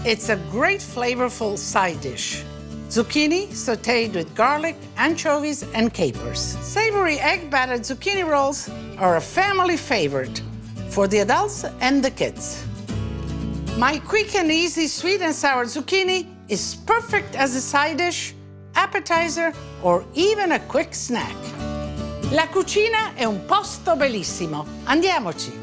It's a great flavorful side dish. Zucchini sautéed with garlic, anchovies, and capers. Savory egg-battered zucchini rolls are a family favorite for the adults and the kids. My quick and easy sweet and sour zucchini is perfect as a side dish, appetizer, or even a quick snack. La cucina è un posto bellissimo. Andiamoci!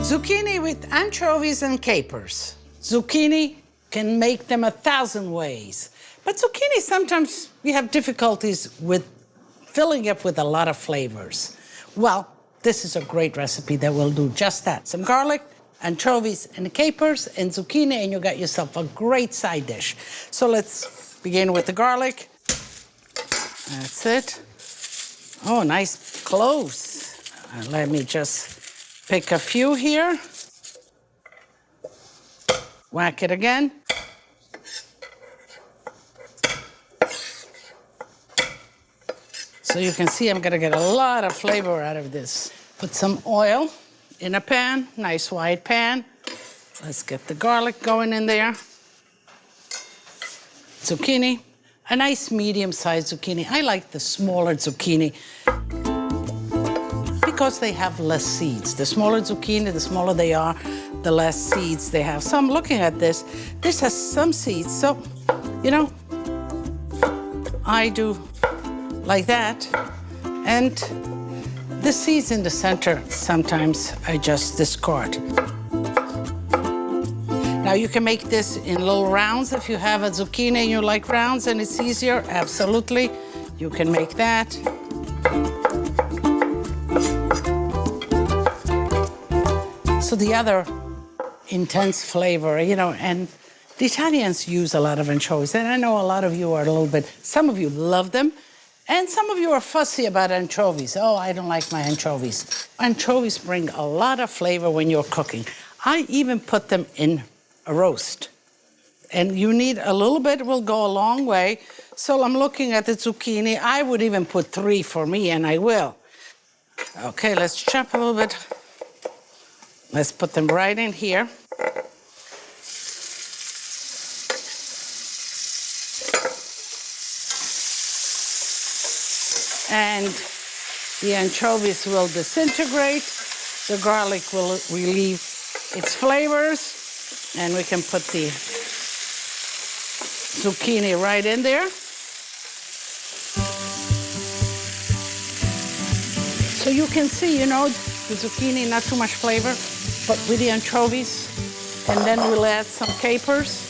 Zucchini with anchovies and capers. Zucchini can make them 1,000 ways. But zucchini, sometimes we have difficulties with filling up with a lot of flavors. Well, this is a great recipe that will do just that. Some garlic, anchovies, and capers, and zucchini, and you got yourself a great side dish. So let's begin with the garlic. That's it. Oh, nice cloves. Let me just pick a few here. Whack it again. So you can see I'm gonna get a lot of flavor out of this. Put some oil in a pan, nice wide pan. Let's get the garlic going in there. Zucchini, a nice medium-sized zucchini. I like the smaller zucchini because they have less seeds. The smaller zucchini, the smaller they are, the less seeds they have. So I'm looking at this. This has some seeds, so, you know, I do like that. And the seeds in the center, sometimes I just discard. Now you can make this in little rounds. If you have a zucchini and you like rounds and it's easier, absolutely, you can make that. So the other intense flavor, you know, and the Italians use a lot of anchovies, and I know a lot of you are a little bit, some of you love them, and some of you are fussy about anchovies. Oh, I don't like my anchovies. Anchovies bring a lot of flavor when you're cooking. I even put them in a roast. And you need a little bit, will go a long way. So I'm looking at the zucchini. I would even put 3 for me, and I will. Okay, let's chop a little bit. Let's put them right in here. And the anchovies will disintegrate. The garlic will relieve its flavors. And we can put the zucchini right in there. So you can see, you know, the zucchini, not too much flavor, but with the anchovies, and then we'll add some capers.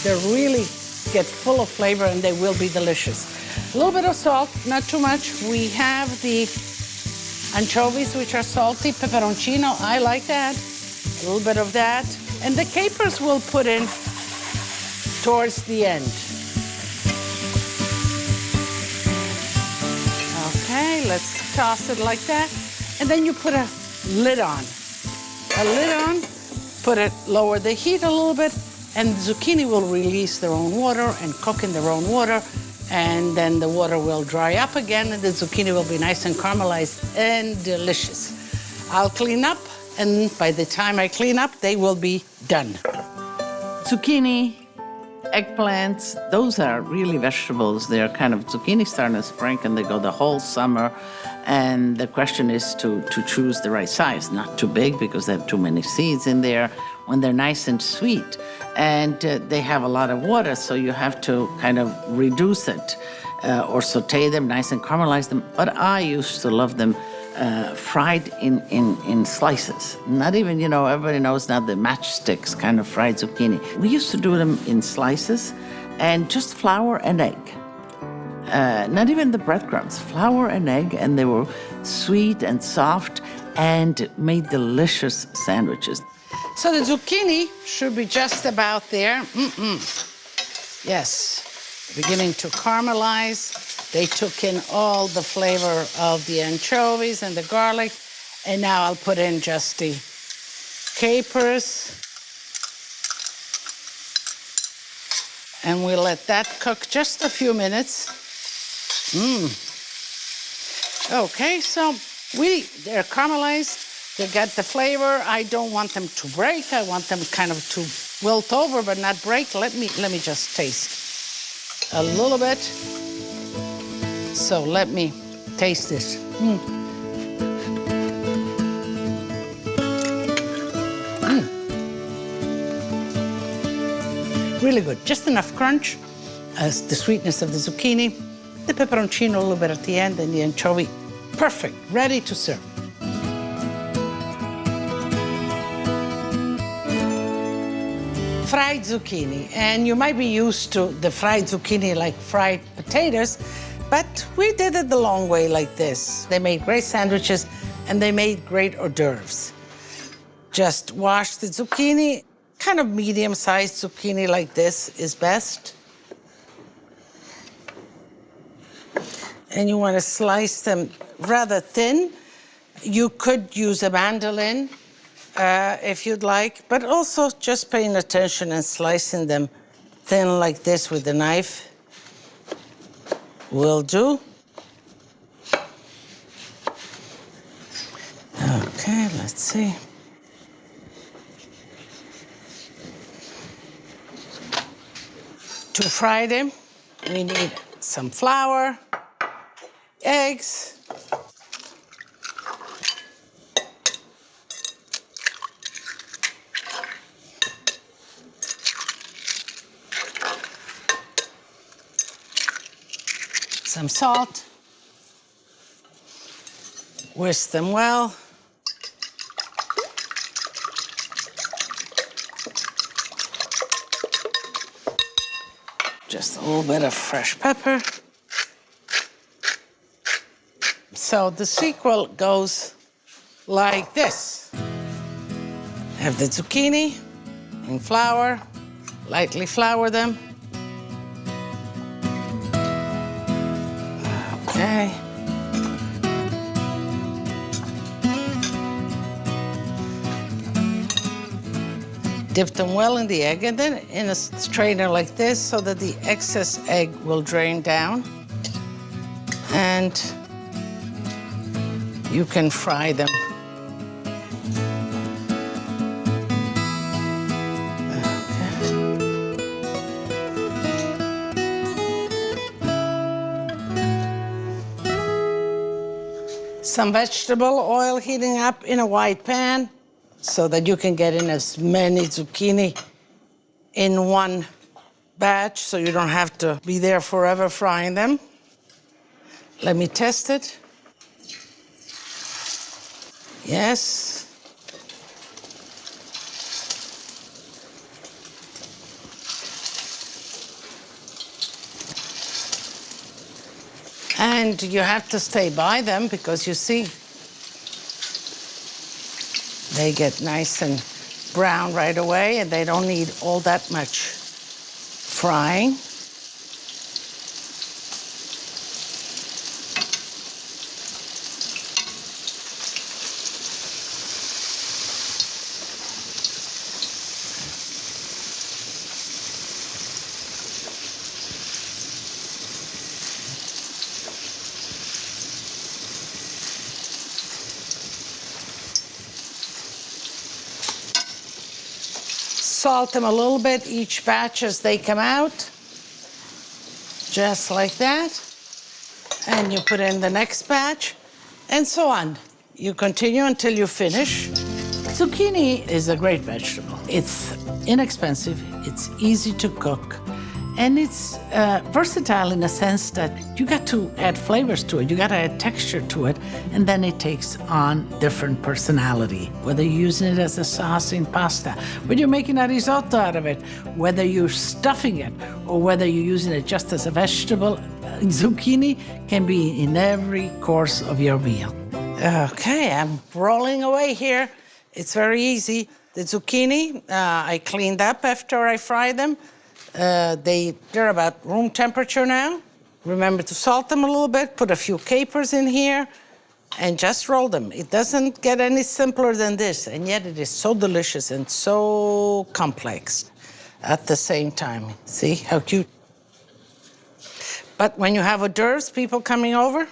They really get full of flavor and they will be delicious. A little bit of salt, not too much. We have the anchovies, which are salty, peperoncino, I like that. A little bit of that. And the capers we'll put in towards the end. Okay, let's toss it like that. And then you put a lid on. A lid on, put it, lower the heat a little bit, and the zucchini will release their own water and cook in their own water. And then the water will dry up again, and the zucchini will be nice and caramelized and delicious. I'll clean up, and by the time I clean up, they will be done. Zucchini, eggplants, those are really vegetables. They're kind of, zucchini start in spring and they go the whole summer. And the question is to choose the right size, not too big because they have too many seeds in there, when they're nice and sweet. And they have a lot of water, so you have to kind of reduce it or saute them nice and caramelize them. But I used to love them fried in slices. Not even, you know, everybody knows now the matchsticks kind of fried zucchini. We used to do them in slices and just flour and egg. Not even the breadcrumbs, flour and egg, and they were sweet and soft and made delicious sandwiches. So the zucchini should be just about there. Yes, beginning to caramelize. They took in all the flavor of the anchovies and the garlic. And now I'll put in just the capers. And we'll let that cook just a few minutes. Okay, so they're caramelized. to get the flavor. I don't want them to break. I want them kind of to wilt over, but not break. Let me just taste a little bit. So let me taste this. Really good. Just enough crunch as the sweetness of the zucchini, the pepperoncino a little bit at the end, and the anchovy. Perfect. Ready to serve. Fried zucchini, and you might be used to the fried zucchini like fried potatoes, but we did it the long way like this. They made great sandwiches and they made great hors d'oeuvres. Just wash the zucchini, kind of medium-sized zucchini like this is best. And you want to slice them rather thin. You could use a mandolin if you'd like, but also just paying attention and slicing them thin like this with the knife will do. Okay, let's see. To fry them, we need some flour, eggs, some salt, whisk them well. Just a little bit of fresh pepper. So the sequel goes like this. Have the zucchini in flour, lightly flour them. Okay. Dip them well in the egg and then in a strainer like this so that the excess egg will drain down. And you can fry them. Some vegetable oil heating up in a wide pan so that you can get in as many zucchini in one batch so you don't have to be there forever frying them. Let me test it. Yes. And you have to stay by them because you see, they get nice and brown right away and they don't need all that much frying. Salt them a little bit each batch as they come out, just like that. And you put in the next batch, and so on. You continue until you finish. Zucchini is a great vegetable. It's inexpensive, it's easy to cook, and it's versatile in a sense that you got to add flavors to it, you got to add texture to it, and then it takes on different personality. Whether you're using it as a sauce in pasta, whether you're making a risotto out of it, whether you're stuffing it, or whether you're using it just as a vegetable, zucchini can be in every course of your meal. Okay, I'm rolling away here. It's very easy. The zucchini, I cleaned up after I fried them. They're about room temperature now. Remember to salt them a little bit, put a few capers in here, and just roll them. It doesn't get any simpler than this, and yet it is so delicious and so complex at the same time. See how cute? But when you have hors d'oeuvres, people coming over,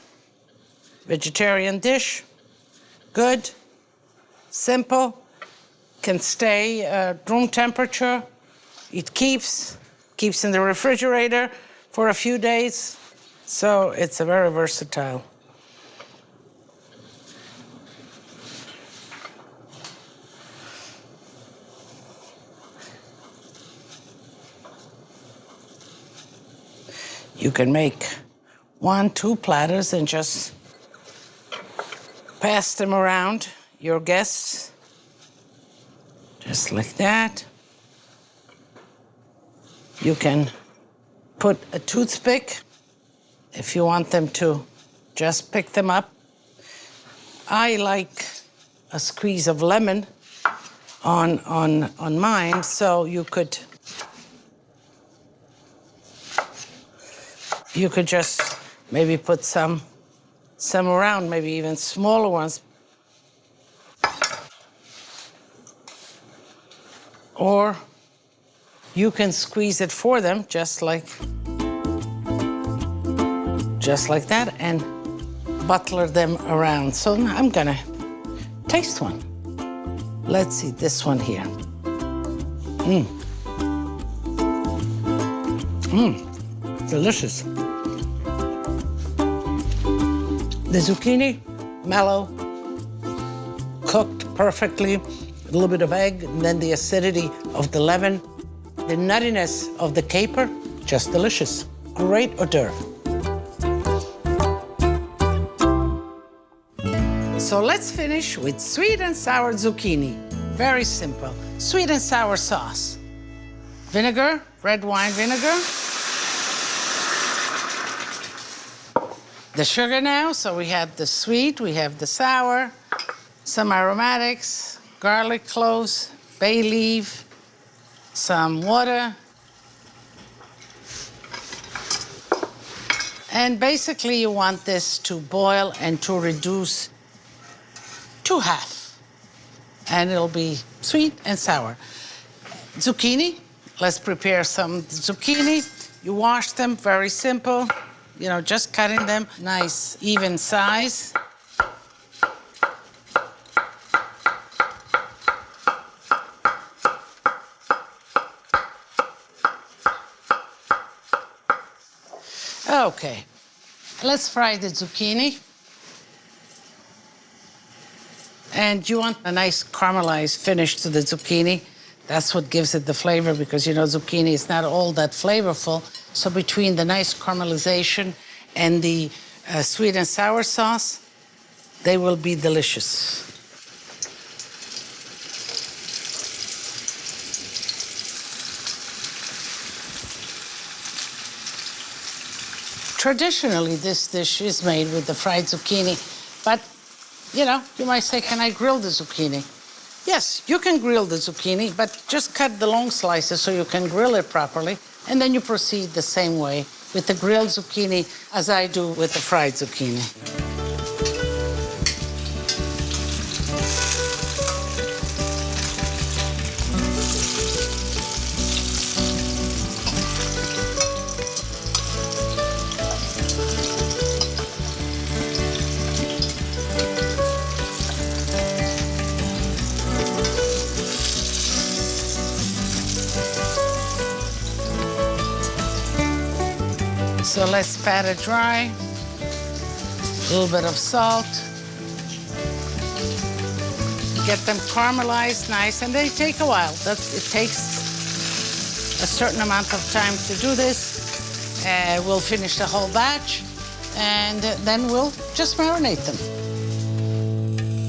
vegetarian dish, good. simple, can stay room temperature. It keeps in the refrigerator for a few days. So it's a very versatile. You can make 1, 2 platters and just pass them around your guests, just like that. You can put a toothpick if you want them to just pick them up. I like a squeeze of lemon on mine, so you could just maybe put some around, maybe even smaller ones. Or you can squeeze it for them just like that and butler them around. So I'm gonna taste one. Let's see this one here. Delicious. The zucchini, mellow, cooked perfectly, a little bit of egg, and then the acidity of the lemon, the nuttiness of the caper, just delicious. Great hors d'oeuvre. So let's finish with sweet and sour zucchini. Very simple. Sweet and sour sauce. Vinegar, red wine vinegar. The sugar now, so we have the sweet, we have the sour, some aromatics, garlic cloves, bay leaf, some water. And basically you want this to boil and to reduce to half. And it'll be sweet and sour. Zucchini, let's prepare some zucchini. You wash them, very simple. You know, just cutting them nice, even size. Okay, let's fry the zucchini. And you want a nice caramelized finish to the zucchini. That's what gives it the flavor, because, you know, zucchini is not all that flavorful. So between the nice caramelization and the sweet and sour sauce, they will be delicious. Traditionally, this dish is made with the fried zucchini, but, you know, you might say, can I grill the zucchini? Yes, you can grill the zucchini, but just cut the long slices so you can grill it properly, and then you proceed the same way with the grilled zucchini as I do with the fried zucchini. So let's pat it dry, a little bit of salt. Get them caramelized nice, and they take a while. It takes a certain amount of time to do this. We'll finish the whole batch, and then we'll just marinate them.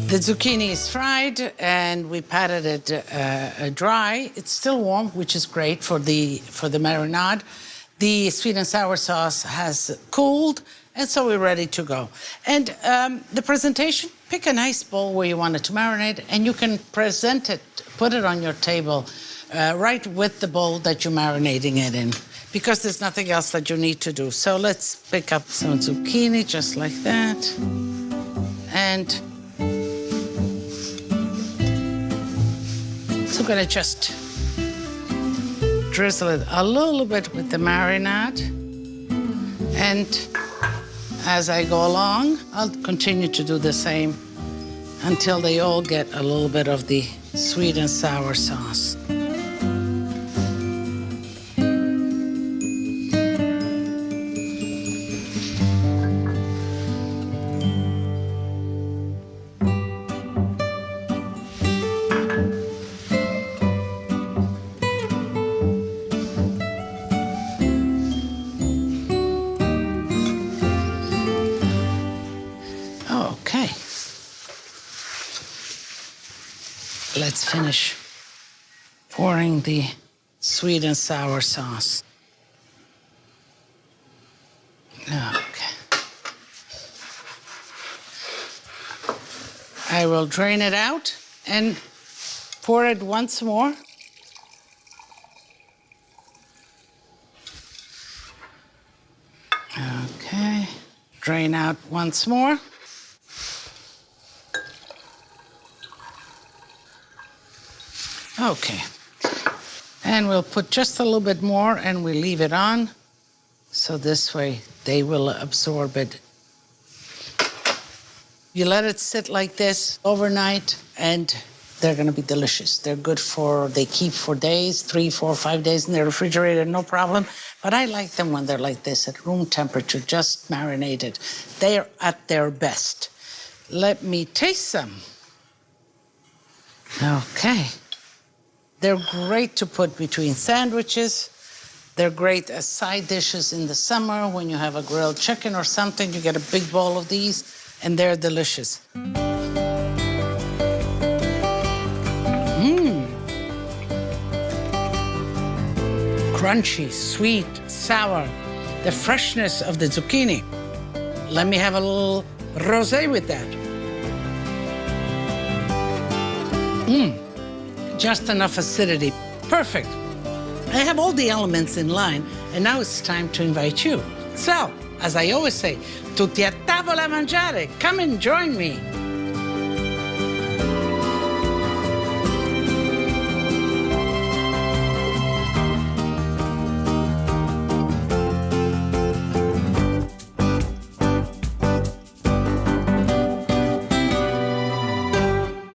The zucchini is fried, and we patted it dry. It's still warm, which is great for the marinade. The sweet and sour sauce has cooled, and so we're ready to go. And the presentation, pick a nice bowl where you want it to marinate, and you can present it, put it on your table right with the bowl that you're marinating it in, because there's nothing else that you need to do. So let's pick up some zucchini, just like that. And so I'm gonna just drizzle it a little bit with the marinade. And as I go along, I'll continue to do the same until they all get a little bit of the sweet and sour sauce. Okay. Let's finish pouring the sweet and sour sauce. Okay. I will drain it out and pour it once more. Okay. Drain out once more. Okay. And we'll put just a little bit more and we leave it on. So this way they will absorb it. You let it sit like this overnight and they're gonna be delicious. They're good they keep for days, 3, 4, 5 days in the refrigerator, no problem. But I like them when they're like this at room temperature, just marinated. They're at their best. Let me taste some. Okay. They're great to put between sandwiches. They're great as side dishes in the summer when you have a grilled chicken or something. You get a big bowl of these, and they're delicious. Crunchy, sweet, sour, the freshness of the zucchini. Let me have a little rosé with that. Just enough acidity. Perfect. I have all the elements in line, and now it's time to invite you. So, as I always say, tutti a tavola a mangiare. Come and join me.